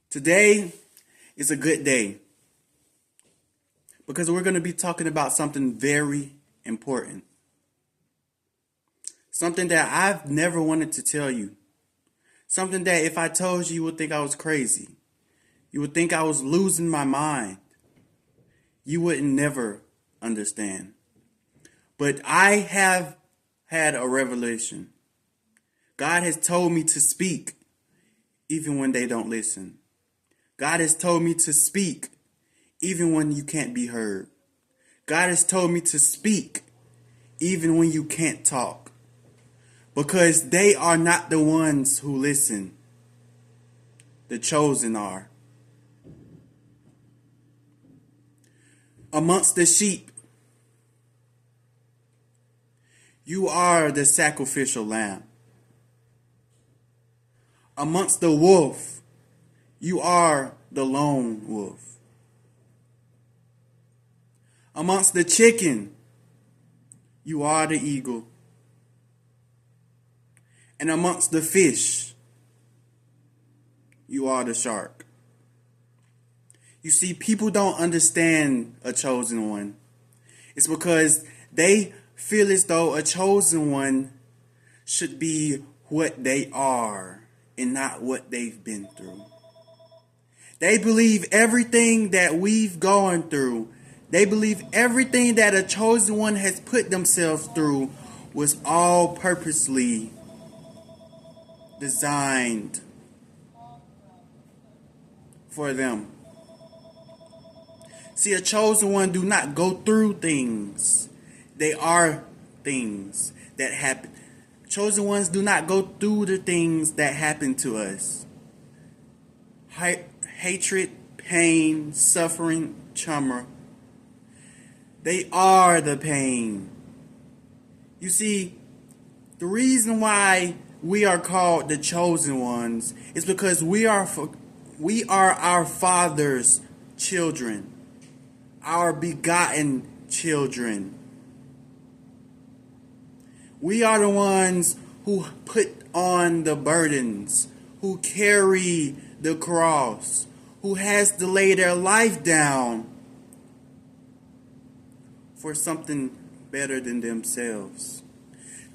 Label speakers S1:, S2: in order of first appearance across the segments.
S1: Today is a good day because we're going to be talking about something very important. Something that I've never wanted to tell you. Something that if I told you, you would think I was crazy. You would think I was losing my mind. You wouldn't never understand. But I have had a revelation. God has told me to speak even when they don't listen. God has told me to speak even when you can't be heard. God has told me to speak even when you can't talk. Because they are not the ones who listen. The chosen are. Amongst the sheep, you are the sacrificial lamb. Amongst the wolf, you are the lone wolf. Amongst the chicken, you are the eagle. And amongst the fish, you are the shark. You see, people don't understand a chosen one. It's because they feel as though a chosen one should be what they are and not what they've been through. They believe everything that we've gone through. They believe everything that a chosen one has put themselves through was all purposely designed for them. See, a chosen one do not go through things. They are things that happen. Chosen ones do not go through the things that happen to us. Hatred, pain, suffering, trauma. They are the pain. You see, the reason why we are called the chosen ones is because we are our Father's children, our begotten children. We are the ones who put on the burdens, who carry the cross, who has to lay their life down for something better than themselves.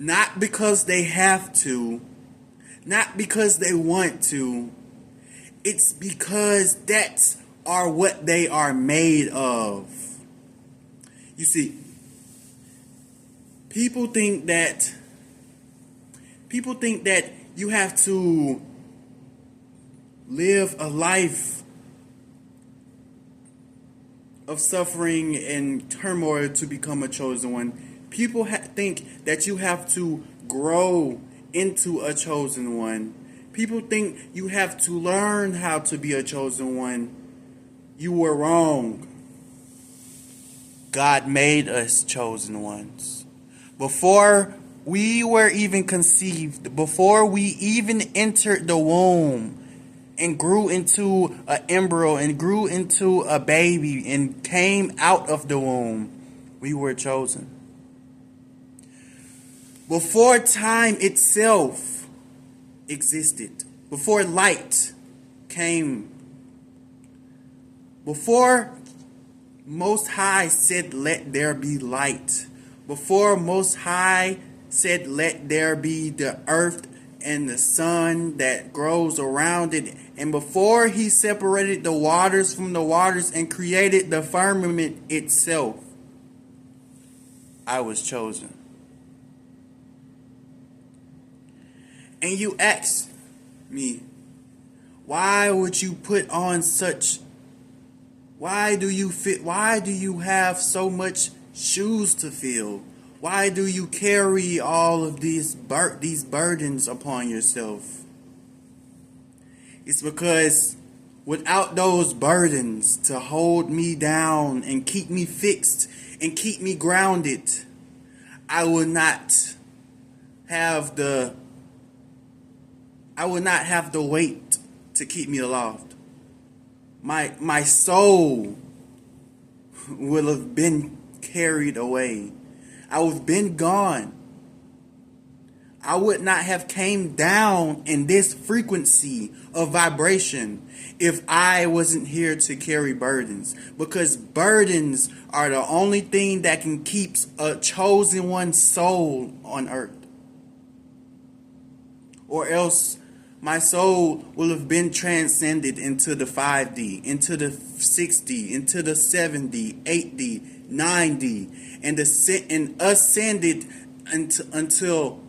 S1: Not because they have to, not because they want to. It's because that's are what they are made of. You see, people think that you have to live a life of suffering and turmoil to become a chosen one. People think that you have to grow into a chosen one. People think you have to learn how to be a chosen one. You were wrong. God made us chosen ones. Before we were even conceived, before we even entered the womb and grew into an embryo and grew into a baby and came out of the womb, we were chosen. Before time itself existed, before light came, before Most High said, "Let there be light," before Most High said, "Let there be the earth and the sun that grows around it," and before He separated the waters from the waters and created the firmament itself, I was chosen. And you ask me, why would you put on such? Why do you have so much shoes to fill? Why do you carry all of these burdens upon yourself? It's because without those burdens to hold me down and keep me fixed and keep me grounded, I would not have the weight to keep me aloft. My soul will have been carried away. I would have been gone. I would not have came down in this frequency of vibration if I wasn't here to carry burdens. Because burdens are the only thing that can keep a chosen one's soul on earth. Or else my soul will have been transcended into the 5D, into the 6D, into the 7D, 8D, 9D, and ascended until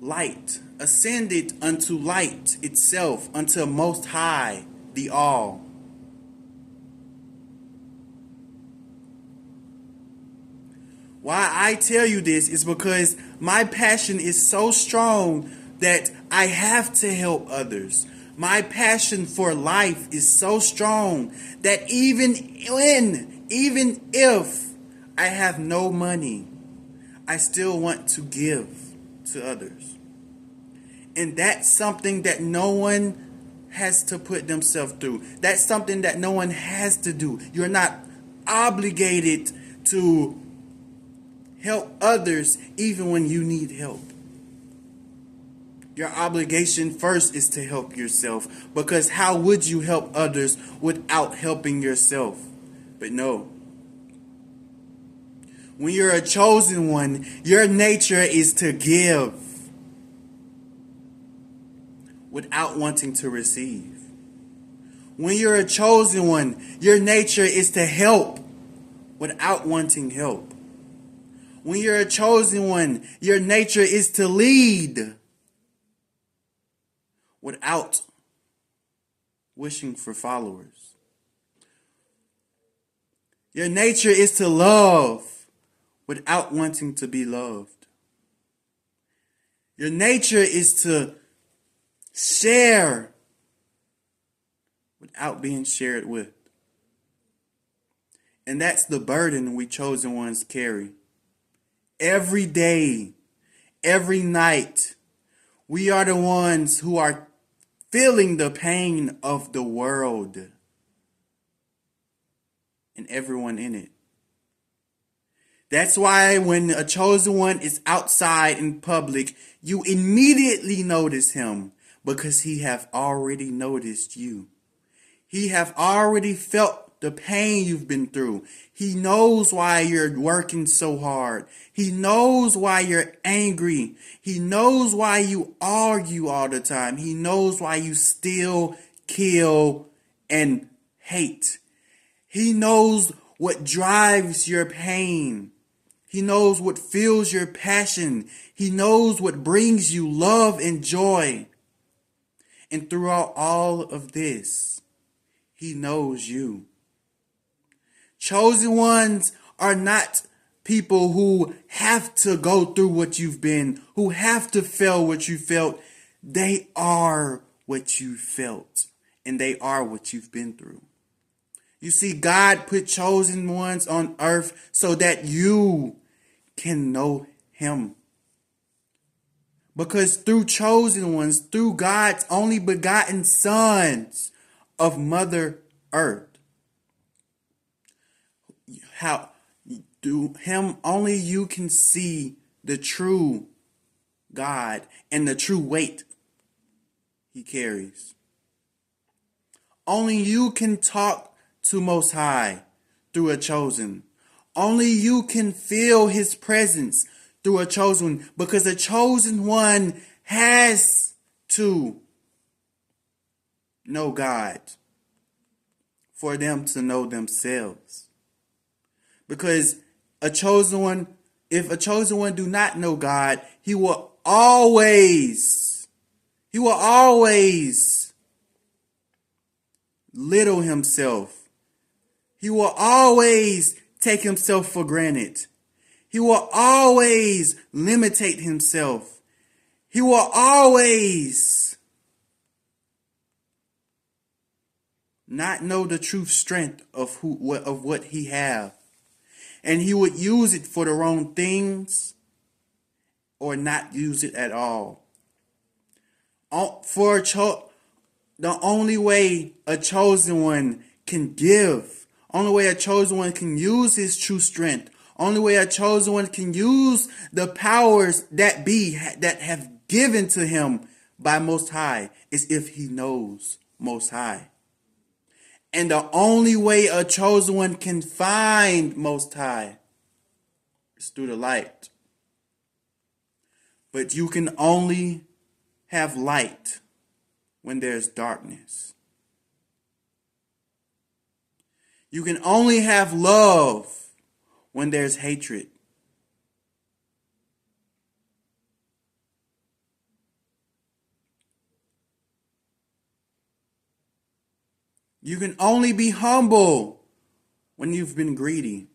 S1: light, ascended unto light itself, unto Most High, the All. Why I tell you this is because my passion is so strong that I have to help others. My passion for life is so strong that even if I have no money, I still want to give to others. And that's something that no one has to put themselves through. That's something that no one has to do. You're not obligated to help others even when you need help. Your obligation first is to help yourself, because how would you help others without helping yourself? But no. When you're a chosen one, your nature is to give without wanting to receive. When you're a chosen one, your nature is to help without wanting help. When you're a chosen one, your nature is to lead without wishing for followers. Your nature is to love without wanting to be loved. Your nature is to share without being shared with. And that's the burden we chosen ones carry. Every day, every night, we are the ones who are feeling the pain of the world and everyone in it. That's why when a chosen one is outside in public, you immediately notice him, because he have already noticed you. He have already felt the pain you've been through. He knows why you're working so hard. He knows why you're angry. He knows why you argue all the time. He knows why you steal, kill, and hate. He knows what drives your pain. He knows what fuels your passion. He knows what brings you love and joy. And throughout all of this, he knows you. Chosen ones are not people who have to go through what you've been, who have to feel what you felt. They are what you felt, and they are what you've been through. You see, God put chosen ones on earth so that you can know him. Because through chosen ones, through God's only begotten sons of Mother Earth, how through him only you can see the true God and the true weight he carries. Only you can talk to Most High through a chosen. Only you can feel his presence through a chosen, because a chosen one has to know God for them to know themselves. Because a chosen one, if a chosen one do not know God, he will always little himself. He will always take himself for granted. He will always limitate himself. He will always not know the true strength of what he have. And he would use it for the wrong things or not use it at all. The only way a chosen one can give, only way a chosen one can use his true strength, Only way a chosen one can use the powers that have given to him by Most High is if he knows Most High. And the only way a chosen one can find Most High is through the light. But you can only have light when there's darkness. You can only have love when there's hatred. You can only be humble when you've been greedy.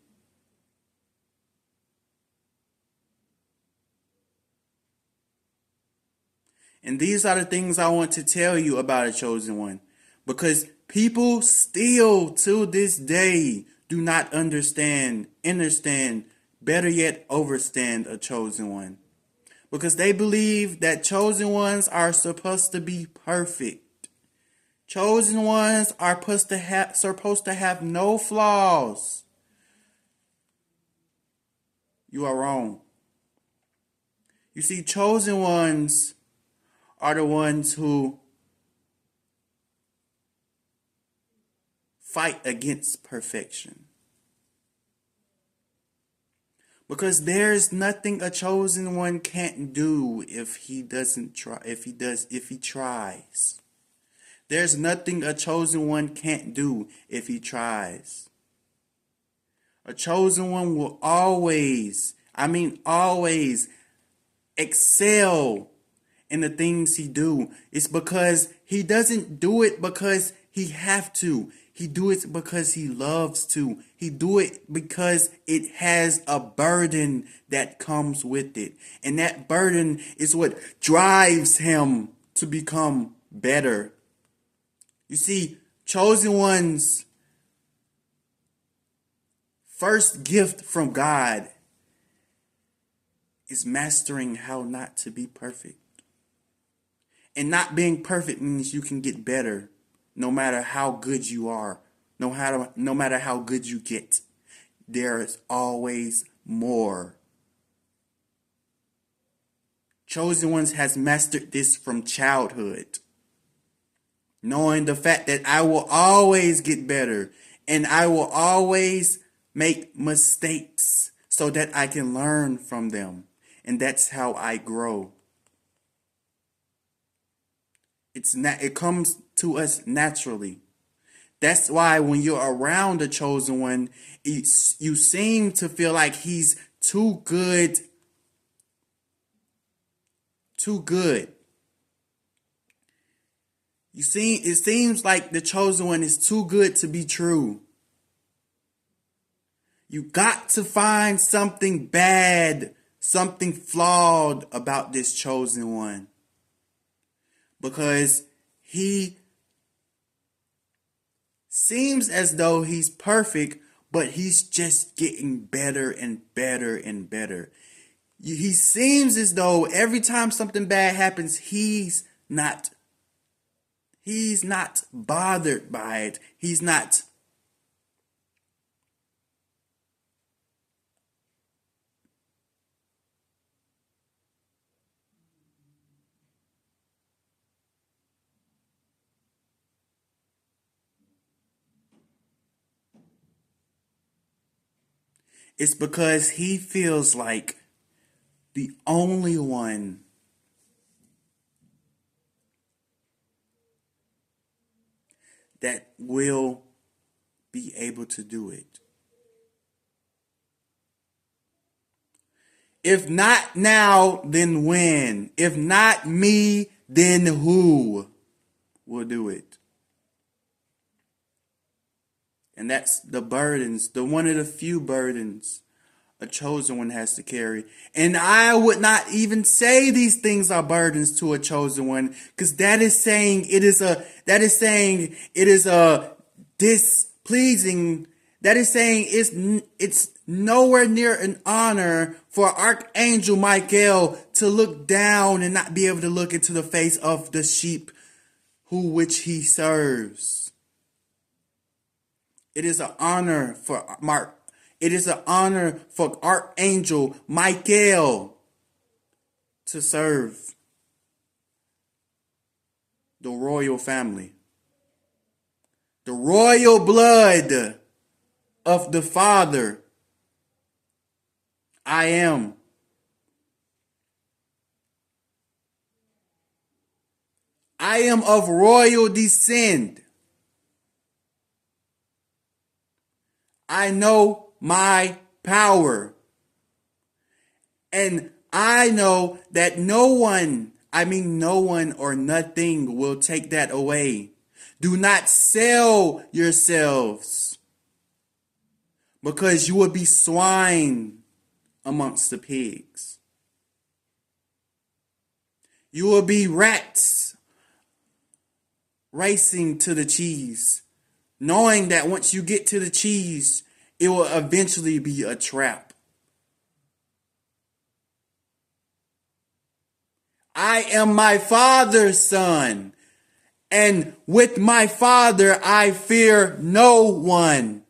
S1: And these are the things I want to tell you about a chosen one. Because people still to this day do not understand, better yet, overstand a chosen one. Because they believe that chosen ones are supposed to be perfect. Chosen ones are supposed to have no flaws. You are wrong. You see, chosen ones are the ones who fight against perfection. Because there's nothing a chosen one can't do if he doesn't try, if he tries. There's nothing a chosen one can't do if he tries. A chosen one will always excel in the things he do. It's because he doesn't do it because he have to. He do it because he loves to. He do it because it has a burden that comes with it. And that burden is what drives him to become better. You see, chosen ones' first gift from God is mastering how not to be perfect. And not being perfect means you can get better no matter how good you are, no matter how good you get. There is always more. Chosen ones has mastered this from childhood. Knowing the fact that I will always get better and I will always make mistakes so that I can learn from them. And that's how I grow. It comes to us naturally. That's why when you're around a chosen one, you seem to feel like he's too good. Too good. It seems like the chosen one is too good to be true. You got to find something bad, something flawed about this chosen one. Because he seems as though he's perfect, but he's just getting better and better and better. He seems as though every time something bad happens, he's not bothered by it. He's not. It's because he feels like the only one that will be able to do it. If not now, then when? If not me, then who will do it? And that's the burdens, one of the few burdens a chosen one has to carry. And I would not even say these things are burdens to a chosen one, because that is saying it is displeasing. That is saying it's nowhere near an honor for Archangel Michael to look down and not be able to look into the face of the sheep which he serves. It is an honor for It is an honor for Archangel Michael to serve the royal family. The royal blood of the Father. I am. I am of royal descent. I know my power. And I know that no one or nothing will take that away. Do not sell yourselves, because you will be swine amongst the pigs. You will be rats racing to the cheese, knowing that once you get to the cheese, it will eventually be a trap. I am my Father's son, and with my Father I fear no one.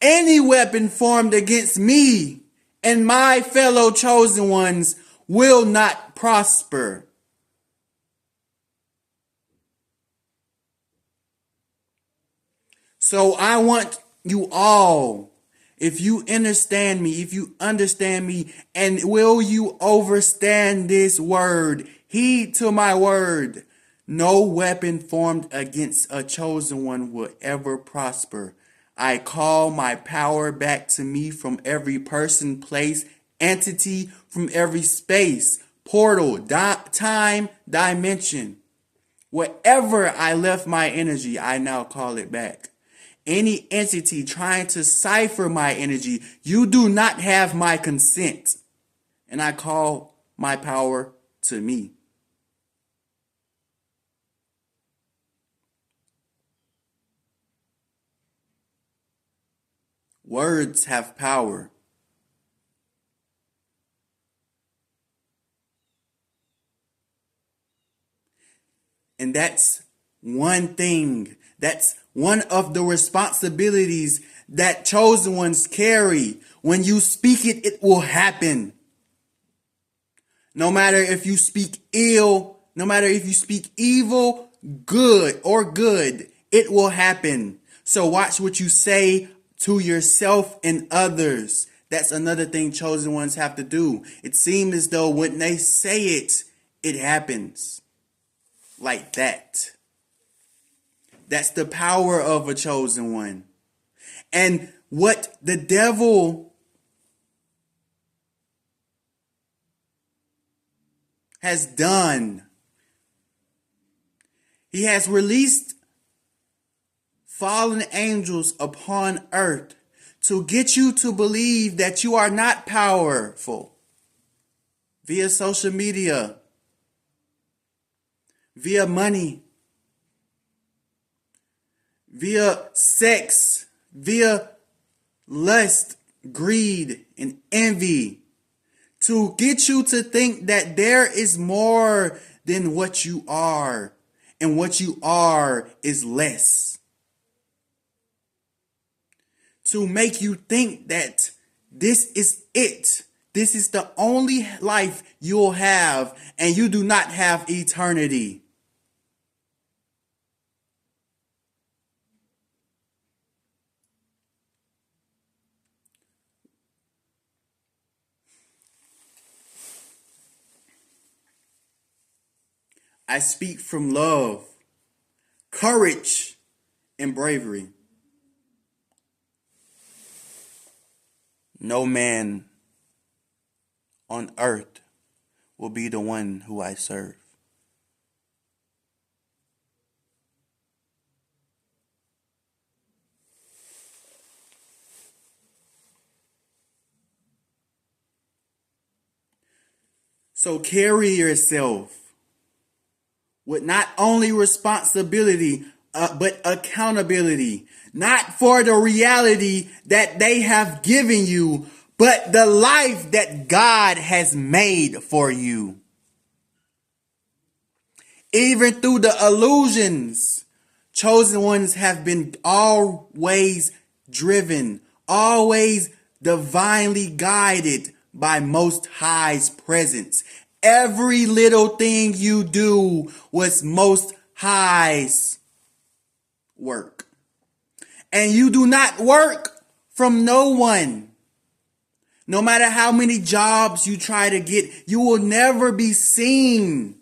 S1: Any weapon formed against me and my fellow chosen ones will not prosper. So I want you all, if you understand me, and will you overstand this word? Heed to my word. No weapon formed against a chosen one will ever prosper. I call my power back to me from every person, place, entity, from every space, portal, time, dimension. Wherever I left my energy, I now call it back. Any entity trying to cipher my energy, you do not have my consent. And I call my power to me. Words have power. And that's one thing. That's one of the responsibilities that chosen ones carry. When you speak it, it will happen. No matter if you speak ill, no matter if you speak evil, good, it will happen. So watch what you say to yourself and others. That's another thing chosen ones have to do. It seems as though when they say it, it happens. Like that. That's the power of a chosen one. And what the devil has done, he has released fallen angels upon earth to get you to believe that you are not powerful via social media, via money, via sex, via lust, greed, and envy, to get you to think that there is more than what you are, and what you are is less. To make you think that this is it. This is the only life you'll have, and you do not have eternity. I speak from love, courage, and bravery. No man on earth will be the one who I serve. So carry yourself with not only responsibility, but accountability. Not for the reality that they have given you, but the life that God has made for you. Even through the illusions, chosen ones have been always driven, always divinely guided by Most High's presence. Every little thing you do was Most High's work. And you do not work from no one. No matter how many jobs you try to get, you will never be seen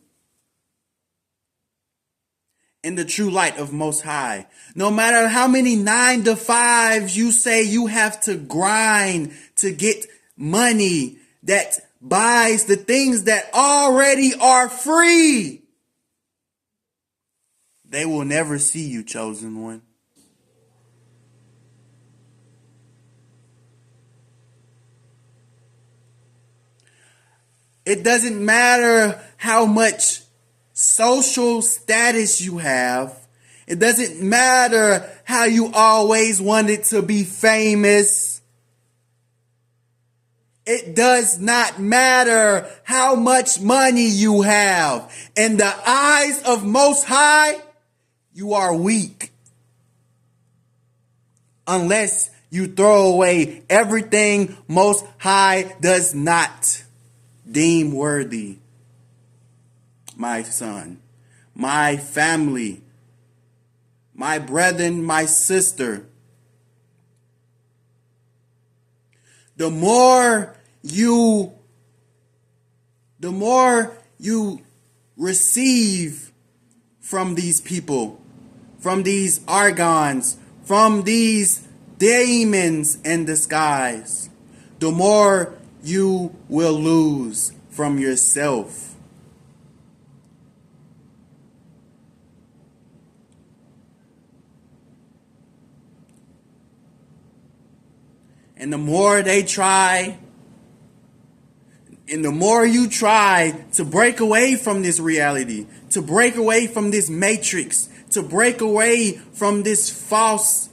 S1: in the true light of Most High. No matter how many 9 to 5s you say you have to grind to get money that buys the things that already are free, they will never see you, chosen one. It doesn't matter how much social status you have. It doesn't matter how you always wanted to be famous. It does not matter how much money you have. In the eyes of Most High, you are weak. Unless you throw away everything Most High does not deem worthy. My son, my family, my brethren, my sister. The more you receive from these people, from these argons, from these demons in disguise, the more you will lose from yourself. And the more they try, and the more you try to break away from this reality, to break away from this matrix, to break away from this false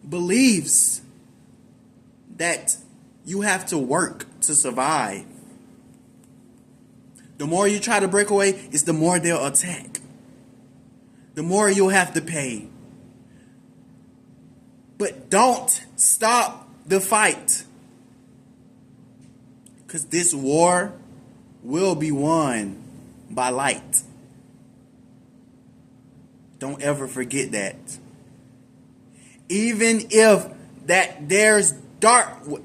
S1: beliefs that you have to work to survive. The more you try to break away, it's the more they'll attack. The more you'll have to pay. But don't stop the fight. Because this war will be won by light. Don't ever forget that. Even if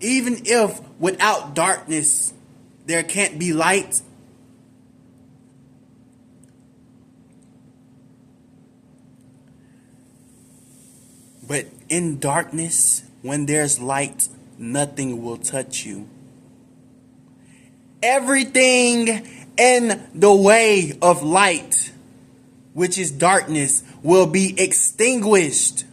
S1: even if without darkness there can't be light, but in darkness, when there's light, nothing will touch you. Everything in the way of light, which is darkness, will be extinguished.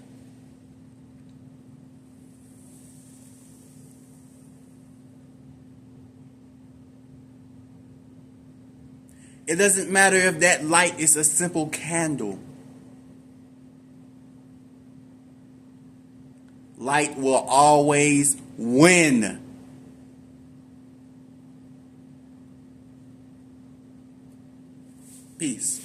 S1: It doesn't matter if that light is a simple candle. Light will always win. Peace.